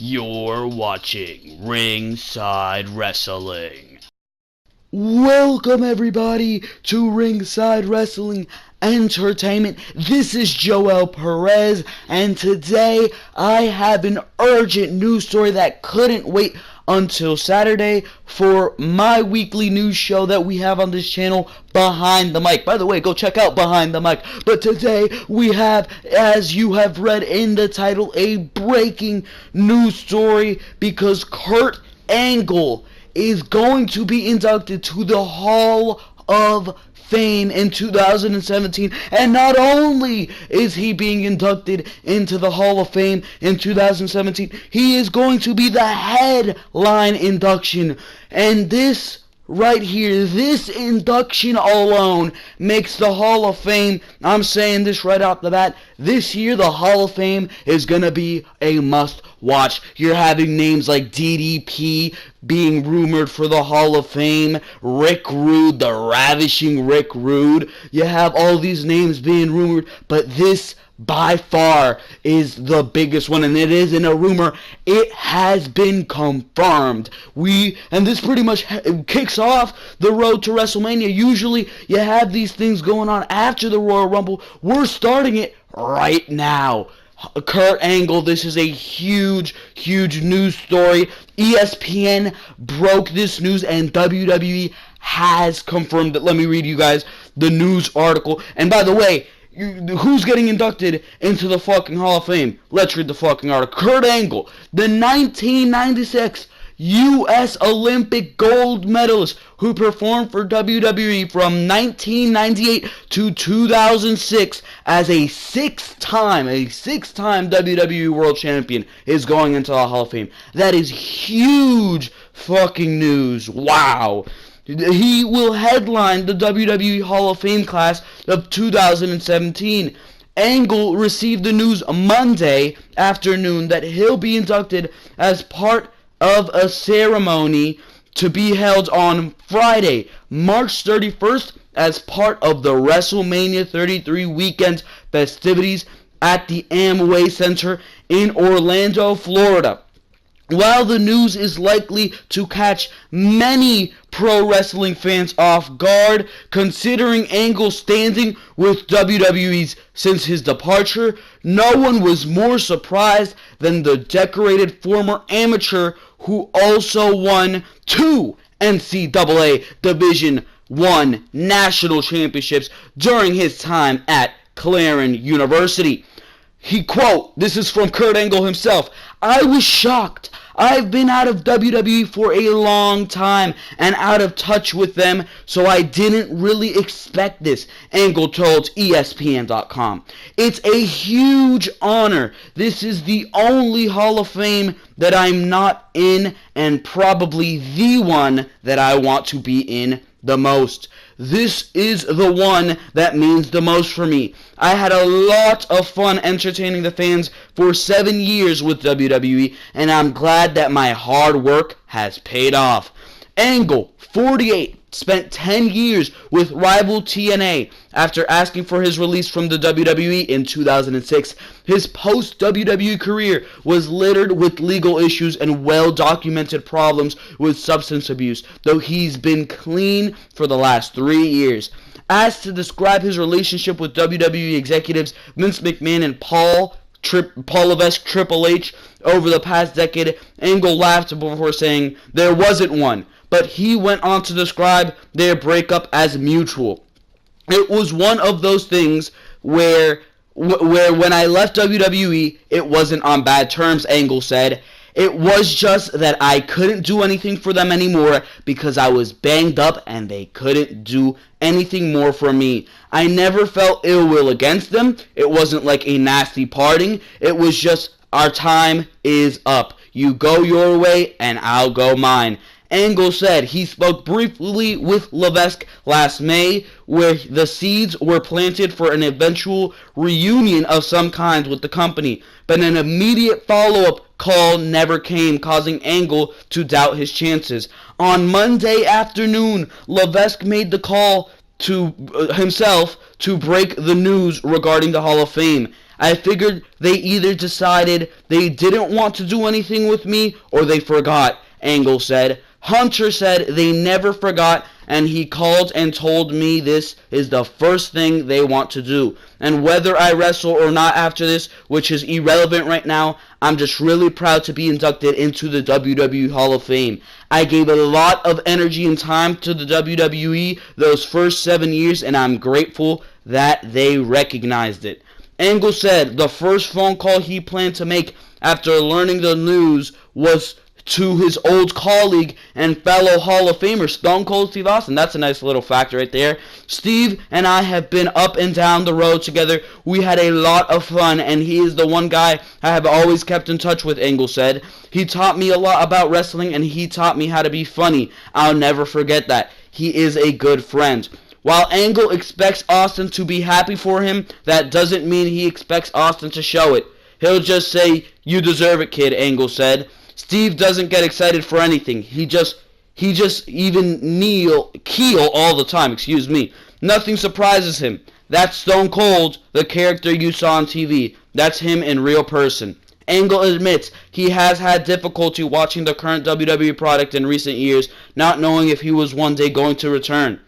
You're watching Ringside Wrestling. Welcome everybody to Ringside Wrestling Entertainment. This is Joel Perez, and today I have an urgent news story that couldn't wait until Saturday for my weekly news show that we have on this channel, Behind the Mic. By the way, go check out Behind the Mic. But today we have, as you have read in the title, a breaking news story because Kurt Angle is going to be inducted to the Hall of Fame in 2017, and not only is he being inducted into the Hall of Fame in 2017, he is going to be the headline induction. And this right here, this induction alone makes the Hall of Fame, I'm saying this right off the bat, this year the Hall of Fame is going to be a must watch. You're having names like DDP being rumored for the Hall of Fame, Rick Rude, the ravishing Rick Rude. You have all these names being rumored, but this by far is the biggest one, and it isn't a rumor. It has been confirmed. And this pretty much kicks off the road to WrestleMania. Usually you have these things going on after the Royal Rumble. We're starting it right now. Kurt Angle, this is a huge news story. ESPN broke this news and WWE has confirmed it. Let me read you guys the news article. And by the way, who's getting inducted into the fucking Hall of Fame? Let's read the fucking article. Kurt Angle, the 1996 U.S. Olympic gold medalist who performed for WWE from 1998 to 2006 as a six-time WWE World Champion, is going into the Hall of Fame. That is huge fucking news. Wow. He will headline the WWE Hall of Fame class of 2017. Angle received the news Monday afternoon that he'll be inducted as part of a ceremony to be held on Friday, March 31st, as part of the WrestleMania 33 weekend festivities at the Amway Center in Orlando, Florida. While the news is likely to catch many pro wrestling fans off guard, considering Angle's standing with WWE since his departure, no one was more surprised than the decorated former amateur who also won 2 NCAA Division I national championships during his time at Clarion University. He, quote, this is from Kurt Angle himself, "I was shocked. I've been out of WWE for a long time and out of touch with them, so I didn't really expect this," Angle told ESPN.com. "It's a huge honor. This is the only Hall of Fame that I'm not in, and probably the one that I want to be in the most. This is the one that means the most for me. I had a lot of fun entertaining the fans for 7 years with WWE, and I'm glad that my hard work has paid off." Angle, 48, spent 10 years with rival TNA after asking for his release from the WWE in 2006. His post-WWE career was littered with legal issues and well-documented problems with substance abuse, though he's been clean for the last 3 years. Asked to describe his relationship with WWE executives Vince McMahon and Paul Levesque Triple H over the past decade, Angle laughed before saying there wasn't one, but he went on to describe their breakup as mutual. "It was one of those things where when I left WWE, it wasn't on bad terms," Angle said. "It was just that I couldn't do anything for them anymore because I was banged up and they couldn't do anything more for me. I never felt ill will against them. It wasn't like a nasty parting. It was just our time is up. You go your way and I'll go mine." Angle said he spoke briefly with Levesque last May, where the seeds were planted for an eventual reunion of some kind with the company, but an immediate follow-up call never came, causing Angle to doubt his chances. On Monday afternoon, Levesque made the call to himself to break the news regarding the Hall of Fame. I figured they either decided they didn't want to do anything with me or they forgot, Angle said. Hunter said they never forgot, and he called and told me this is the first thing they want to do. And whether I wrestle or not after this, which is irrelevant right now, I'm just really proud to be inducted into the WWE Hall of Fame. I gave a lot of energy and time to the WWE those first 7 years, and I'm grateful that they recognized it. Angle said the first phone call he planned to make after learning the news was to his old colleague and fellow Hall of Famer, Stone Cold Steve Austin. That's a nice little fact right there. Steve and I have been up and down the road together. We had a lot of fun, and he is the one guy I have always kept in touch with, Angle said. He taught me a lot about wrestling, and he taught me how to be funny. I'll never forget that. He is a good friend. While Angle expects Austin to be happy for him, that doesn't mean he expects Austin to show it. He'll just say, "You deserve it, kid," Angle said. Steve doesn't get excited for anything. He just even keel all the time, Nothing surprises him. That's Stone Cold, the character you saw on TV. That's him in real person. Angle admits he has had difficulty watching the current WWE product in recent years, not knowing if he was one day going to return.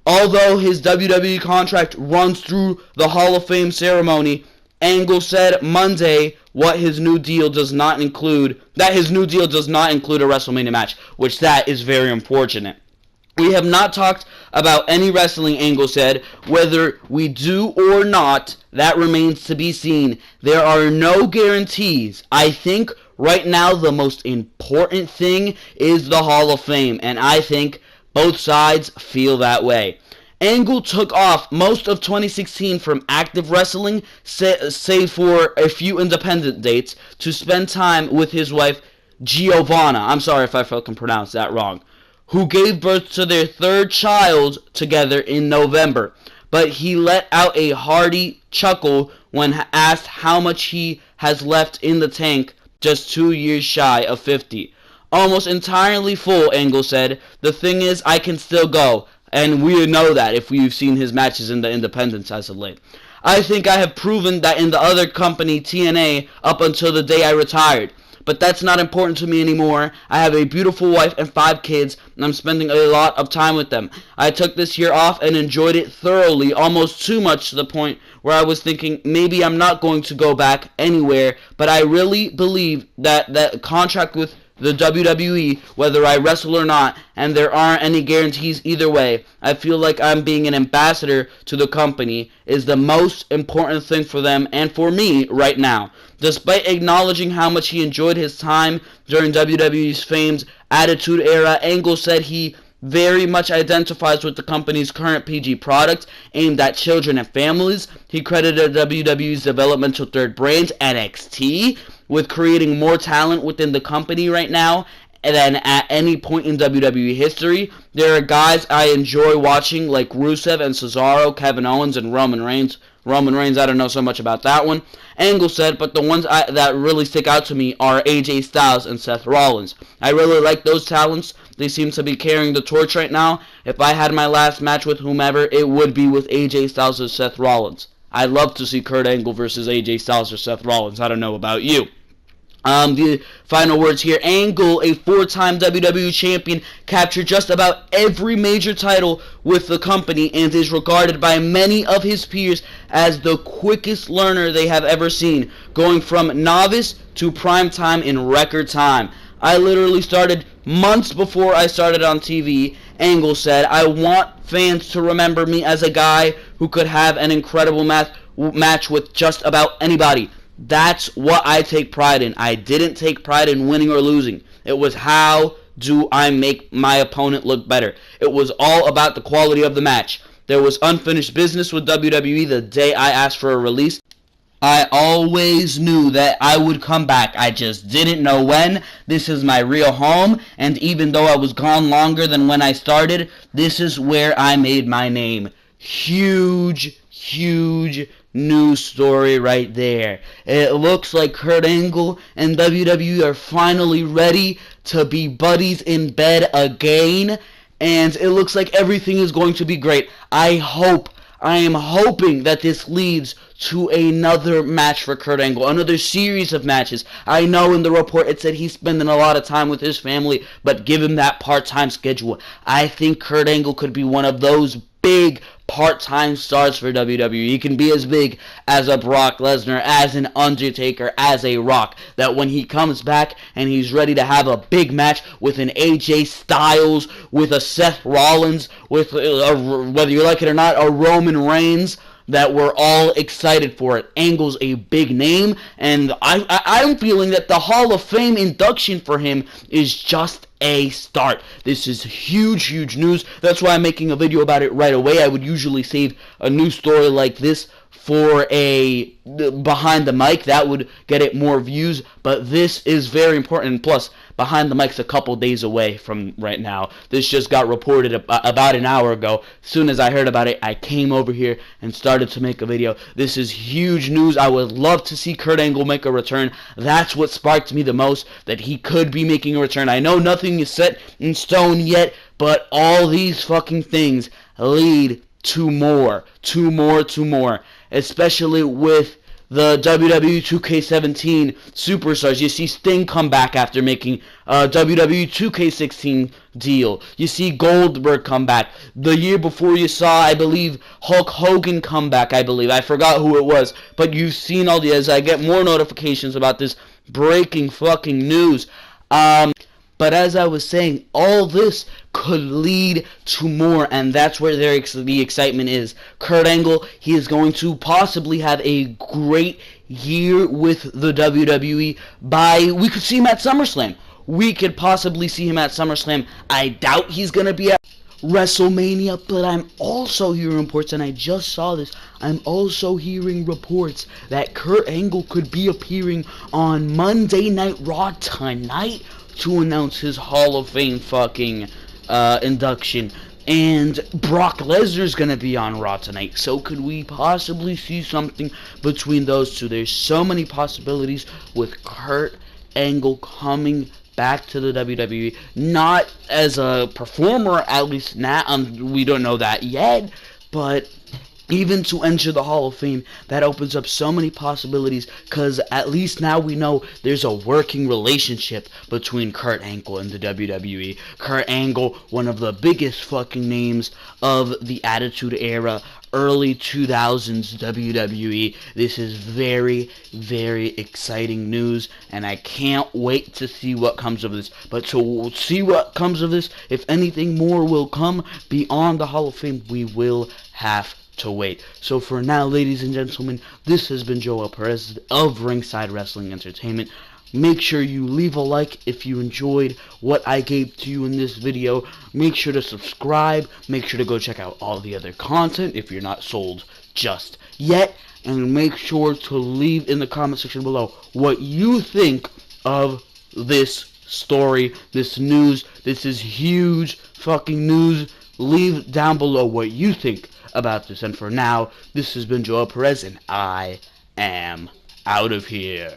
Although his WWE contract runs through the Hall of Fame ceremony, Angle said Monday that his new deal does not include a WrestleMania match, which that is very unfortunate. We have not talked about any wrestling, Angle said. Whether we do or not, that remains to be seen. There are no guarantees. I think right now the most important thing is the Hall of Fame, and I think both sides feel that way. Angle took off most of 2016 from active wrestling, save for a few independent dates, to spend time with his wife, Giovanna. I'm sorry if I fucking pronounced that wrong. Who gave birth to their third child together in November. But he let out a hearty chuckle when asked how much he has left in the tank, just 2 years shy of 50. Almost entirely full, Angle said. The thing is, I can still go. And we know that if we've seen his matches in the independents as of late. I think I have proven that in the other company, TNA, up until the day I retired. But that's not important to me anymore. I have a beautiful wife and 5 kids, and I'm spending a lot of time with them. I took this year off and enjoyed it thoroughly, almost too much to the point where I was thinking maybe I'm not going to go back anywhere. But I really believe that that contract with the WWE, whether I wrestle or not, and there aren't any guarantees either way, I feel like I'm being an ambassador to the company is the most important thing for them and for me right now. Despite acknowledging how much he enjoyed his time during WWE's famed Attitude Era, Angle said he very much identifies with the company's current PG product aimed at children and families. He credited WWE's developmental third brand, NXT, with creating more talent within the company right now than at any point in WWE history. There are guys I enjoy watching like Rusev and Cesaro, Kevin Owens, and Roman Reigns. I don't know so much about that one. Angle said, but the ones that really stick out to me are AJ Styles and Seth Rollins. I really like those talents. They seem to be carrying the torch right now. If I had my last match with whomever, it would be with AJ Styles or Seth Rollins. I'd love to see Kurt Angle versus AJ Styles or Seth Rollins. I don't know about you. The final words here. Angle, a 4-time WWE champion, captured just about every major title with the company and is regarded by many of his peers as the quickest learner they have ever seen, going from novice to prime time in record time. I literally started months before I started on TV, Angle said. I want fans to remember me as a guy who could have an incredible match with just about anybody. That's what I take pride in. I didn't take pride in winning or losing. It was how do I make my opponent look better. It was all about the quality of the match. There was unfinished business with WWE the day I asked for a release. I always knew that I would come back. I just didn't know when. This is my real home, and even though I was gone longer than when I started, this is where I made my name. Huge news story right there. It looks like Kurt Angle and WWE are finally ready to be buddies in bed again, and it looks like everything is going to be great. I hope I am hoping that this leads to another match for Kurt Angle, another series of matches. I know in the report it said he's spending a lot of time with his family, but give him that part-time schedule. I think Kurt Angle could be one of those big part-time stars for WWE. He can be as big as a Brock Lesnar, as an Undertaker, as a Rock. That when he comes back and he's ready to have a big match with an AJ Styles, with a Seth Rollins, with whether you like it or not, a Roman Reigns, that we're all excited for it. Angle's a big name, and I'm feeling that the Hall of Fame induction for him is just a start. This is huge news. That's why I'm making a video about it right away. I would usually save a news story like this for a behind the mic. That would get it more views, but this is very important. Plus, behind the mic's a couple days away from right now. This just got reported about an hour ago. As soon as I heard about it, I came over here and started to make a video. This is huge news. I would love to see Kurt Angle make a return. That's what sparked me the most, that he could be making a return. I know nothing is set in stone yet, but all these fucking things lead to more. Especially with the WWE 2K17 superstars. You see Sting come back after making a WWE 2K16 deal. You see Goldberg come back. The year before you saw, I believe, Hulk Hogan come back, I forgot who it was. But you've seen all the, as I get more notifications about this breaking fucking news. But as I was saying, all this could lead to more, and that's where the excitement is. Kurt Angle, he is going to possibly have a great year with the WWE. We could see him at SummerSlam. We could possibly see him at SummerSlam. I doubt he's going to be at WrestleMania, but I'm also hearing reports, and I just saw this, I'm also hearing reports that Kurt Angle could be appearing on Monday Night Raw tonight to announce his Hall of Fame fucking induction. And Brock Lesnar's gonna be on Raw tonight. So could we possibly see something between those two? There's so many possibilities with Kurt Angle coming back to the WWE. Not as a performer, at least now. We don't know that yet. But even to enter the Hall of Fame, that opens up so many possibilities, because at least now we know there's a working relationship between Kurt Angle and the WWE. Kurt Angle, one of the biggest fucking names of the Attitude Era, early 2000s WWE. This is very exciting news, and I can't wait to see what comes of this. But to see what comes of this, if anything more will come beyond the Hall of Fame, we will have to wait. So for now, ladies and gentlemen, this has been Joel Perez of Ringside Wrestling Entertainment. Make sure you leave a like if you enjoyed what I gave to you in this video. Make sure to subscribe. Make sure to go check out all the other content if you're not sold just yet. And make sure to leave in the comment section below what you think of this story, this news. This is huge fucking news. Leave down below what you think about this. And for now, this has been Joel Perez, and I am out of here.